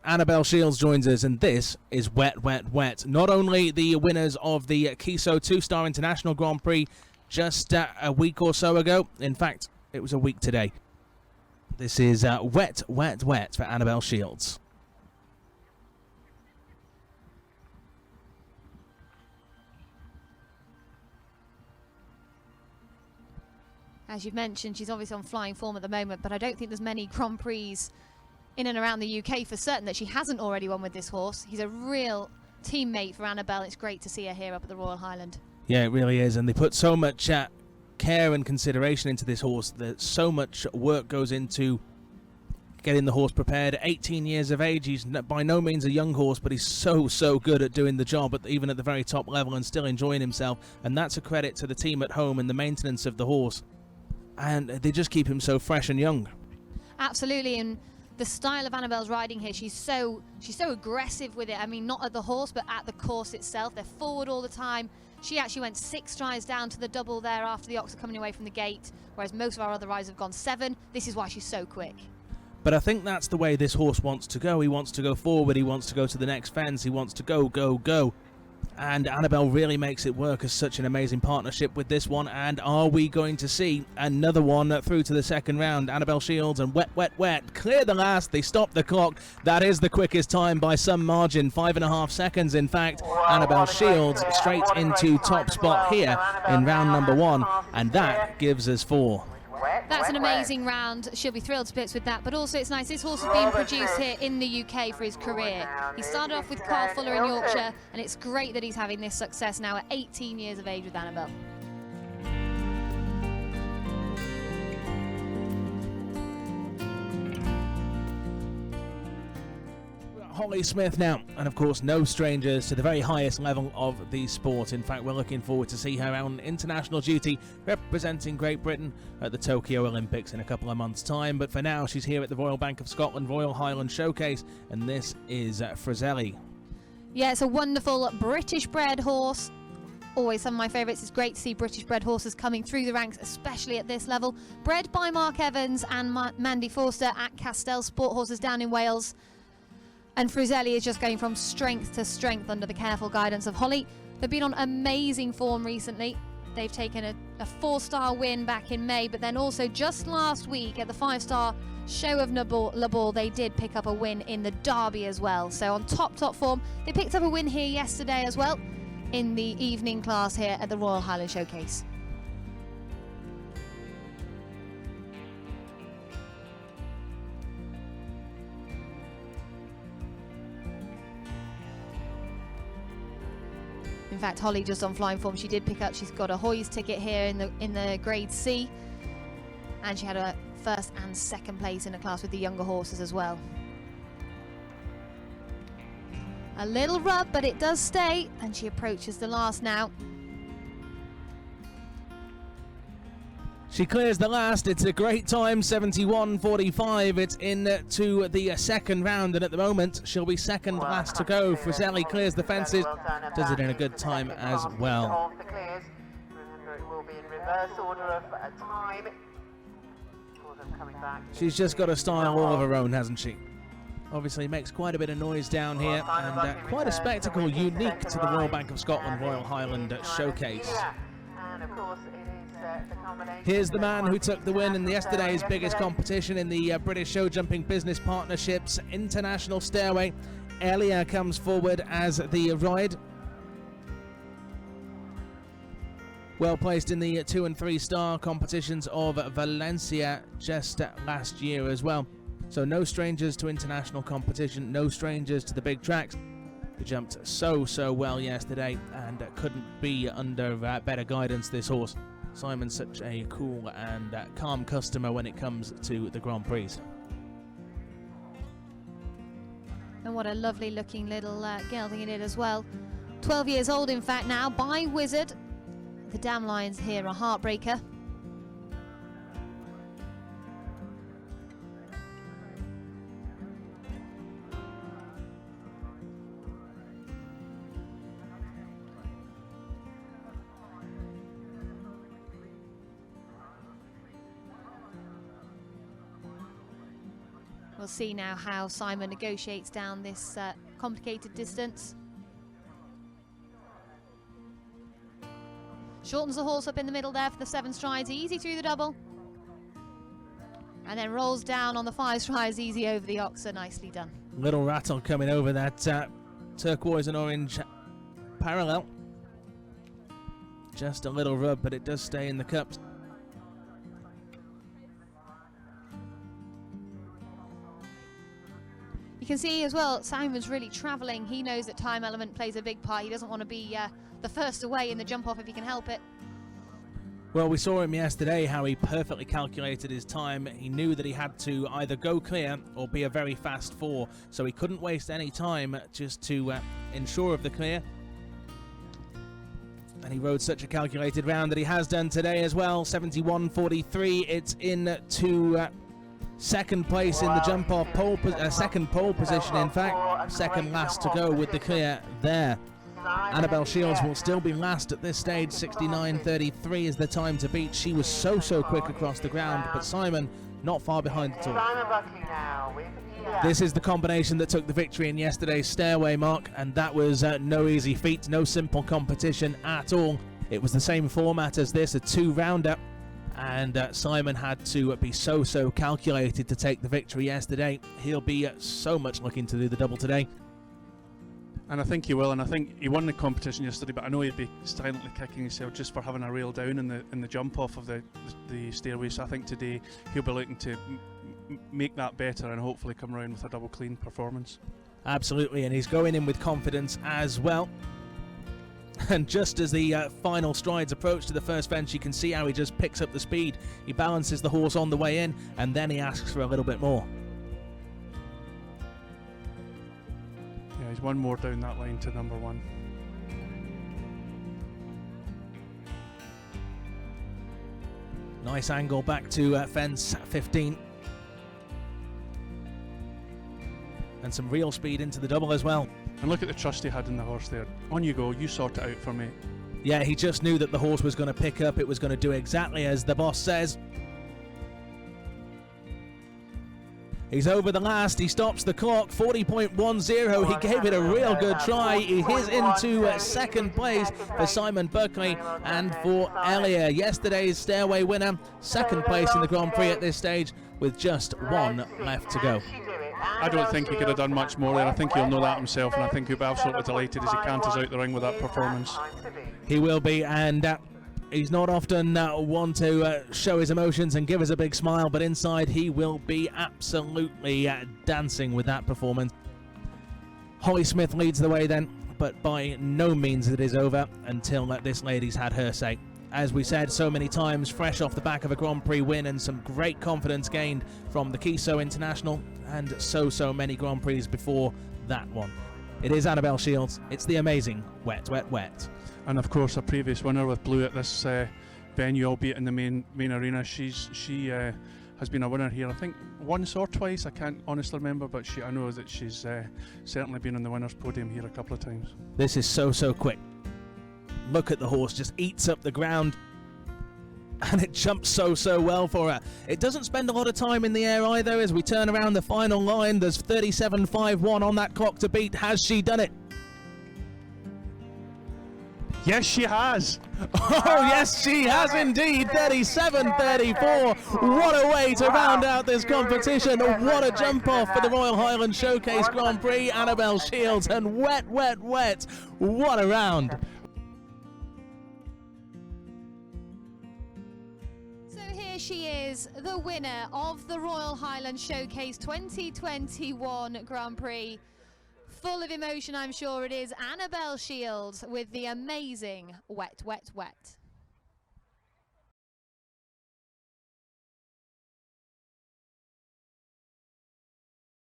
Annabelle Shields joins us, and this is Wet, Wet, Wet. Not only the winners of the Kiso 2-Star International Grand Prix just a week or so ago, in fact, it was a week today. This is Wet, Wet, Wet for Annabelle Shields. As you've mentioned, she's obviously on flying form at the moment, but I don't think there's many Grand Prix in and around the UK for certain that she hasn't already won with this horse. He's a real teammate for Annabelle. It's great to see her here up at the Royal Highland. Yeah, it really is, and they put so much care and consideration into this horse. That so much work goes into getting the horse prepared. 18 years of age, he's by no means a young horse, but he's so good at doing the job, even at the very top level, and still enjoying himself, and that's a credit to the team at home and the maintenance of the horse. And they just keep him so fresh and young. Absolutely, and the style of Annabelle's riding here, she's so aggressive with it. I mean, not at the horse, but at the course itself. They're forward all the time. She actually went 6 strides down to the double there after the ox are coming away from the gate, whereas most of our other riders have gone 7. This is why she's so quick. But I think that's the way this horse wants to go. He wants to go forward. He wants to go to the next fence. He wants to go. And Annabelle really makes it work as such an amazing partnership with this one. And are we going to see another one through to the second round? Annabelle Shields and Wet, Wet, Wet clear the last. They stop the clock. That is the quickest time by some margin, 5.5 seconds. In fact, Annabelle Shields straight into top spot here in round number 1. And that gives us 4. That's an amazing round. She'll be thrilled to bits with that, but also it's nice. This horse has been produced here in the UK for his career. He started off with Carl Fuller in Yorkshire, and it's great that he's having this success now at 18 years of age with Annabelle. Holly Smith now, and of course no strangers to the very highest level of the sport. In fact, we're looking forward to see her on international duty representing Great Britain at the Tokyo Olympics in a couple of months' time. But for now, she's here at the Royal Bank of Scotland Royal Highland Showcase, and this is Frizzeli. Yeah, it's a wonderful British-bred horse. Always some of my favourites. It's great to see British-bred horses coming through the ranks, especially at this level. Bred by Mark Evans and Mandy Forster at Castell Sport Horses down in Wales. And Frizzeli is just going from strength to strength under the careful guidance of Holly. They've been on amazing form recently. They've taken a 4-star win back in May, but then also just last week at the 5-star show of Le Ball, they did pick up a win in the Derby as well. So on top form. They picked up a win here yesterday as well in the evening class here at the Royal Highland Showcase. In fact, Holly just on flying form. She did pick up. She's got a Hoy's ticket here in the Grade C, and she had a first and second place in the class with the younger horses as well. A little rub, but it does stay, and she approaches the last now. She clears the last. It's a great time, 71.45. It's into the second round, and at the moment she'll be second last to go. Frizzeli clears the fences, does it in a good time as well. Remember, it will be in reverse order of time. She's just got a style all of her own, hasn't she? Obviously makes quite a bit of noise down here, and quite a spectacle unique to the Royal Bank of Scotland Royal Highland Showcase. And of course it is the combination. Here's the man who took the win in yesterday's biggest competition in the British Show Jumping Business Partnerships International Stairway. Elia comes forward as the ride. Well placed in the 2- and 3-star competitions of Valencia just last year as well. So no strangers to international competition, no strangers to the big tracks. He jumped so well yesterday, and couldn't be under better guidance, this horse. Simon's such a cool and calm customer when it comes to the Grand Prix. And what a lovely looking little gelding it is as well. 12 years old in fact now, by Wizard. The dam lines here are heartbreaker. We'll see now how Simon negotiates down this complicated distance. Shortens the horse up in the middle there for the 7 strides, easy through the double. And then rolls down on the 5 strides, easy over the oxer, nicely done. Little rattle coming over that turquoise and orange parallel. Just a little rub, but it does stay in the cups. You can see as well, Simon's really travelling. He knows that time element plays a big part. He doesn't want to be the first away in the jump off if he can help it. Well, we saw him yesterday how he perfectly calculated his time. He knew that he had to either go clear or be a very fast 4, so he couldn't waste any time just to ensure of the clear. And he rode such a calculated round that he has done today as well. 71.43. It's into second place in the jump off, second pole position in fact, second last to go with the clear there. Annabelle Shields will still be last at this stage. 69.33 is the time to beat. She was so quick across the ground, but Simon not far behind at all. Buckley now with This is the combination that took the victory in yesterday's stairway, Mark, and that was no easy feat, no simple competition at all. It was the same format as this, a 2-rounder, and Simon had to be so calculated to take the victory yesterday. He'll be so much looking to do the double today. And I think he will, and I think he won the competition yesterday, but I know he'd be silently kicking himself just for having a rail down in the jump off of the stairway. So I think today he'll be looking to make that better and hopefully come around with a double clean performance. Absolutely, and he's going in with confidence as well. And just as the final strides approach to the first fence, you can see how he just picks up the speed. He balances the horse on the way in, and then he asks for a little bit more. Yeah, he's one more down that line to number 1. Nice angle back to fence 15. And some real speed into the double as well. And look at the trust he had in the horse there. On you go, you sort it out for me. Yeah, he just knew that the horse was going to pick up. It was going to do exactly as the boss says. He's over the last. He stops the clock. 40.10. He gave it a real good try. He is into second place for Simon Buckley and for Elia, yesterday's stairway winner. Second place in the Grand Prix at this stage with just 1 left to go. I don't think he could have done much more there. I think he'll know that himself, and I think he'll be absolutely delighted as he canters out the ring with that performance. He will be, and he's not often one to show his emotions and give us a big smile, but inside he will be absolutely dancing with that performance. Holly Smith leads the way then, but by no means it is over until this lady's had her say. As we said so many times, fresh off the back of a Grand Prix win and some great confidence gained from the Kiso International and so many Grand Prix before that one. It is Annabelle Shields. It's the amazing Wet, Wet, Wet. And of course a previous winner with blue at this venue, albeit in the main arena. She has been a winner here, I think once or twice, I can't honestly remember, but I know that she's certainly been on the winner's podium here a couple of times. This is so quick. Look at the horse, just eats up the ground, and it jumps so well for her. It doesn't spend a lot of time in the air either. As we turn around the final line, there's 37.51 on that clock to beat. Has she done it? Yes, she has. Oh, yes, she has indeed. 37.34. What a way to round out this competition. What a jump off for the Royal Highland Showcase Grand Prix. Annabelle Shields and Wet, Wet, Wet. What a round. So here she is, the winner of the Royal Highland Showcase 2021 Grand Prix. Full of emotion, I'm sure it is. Annabelle Shields with the amazing Wet, Wet, Wet.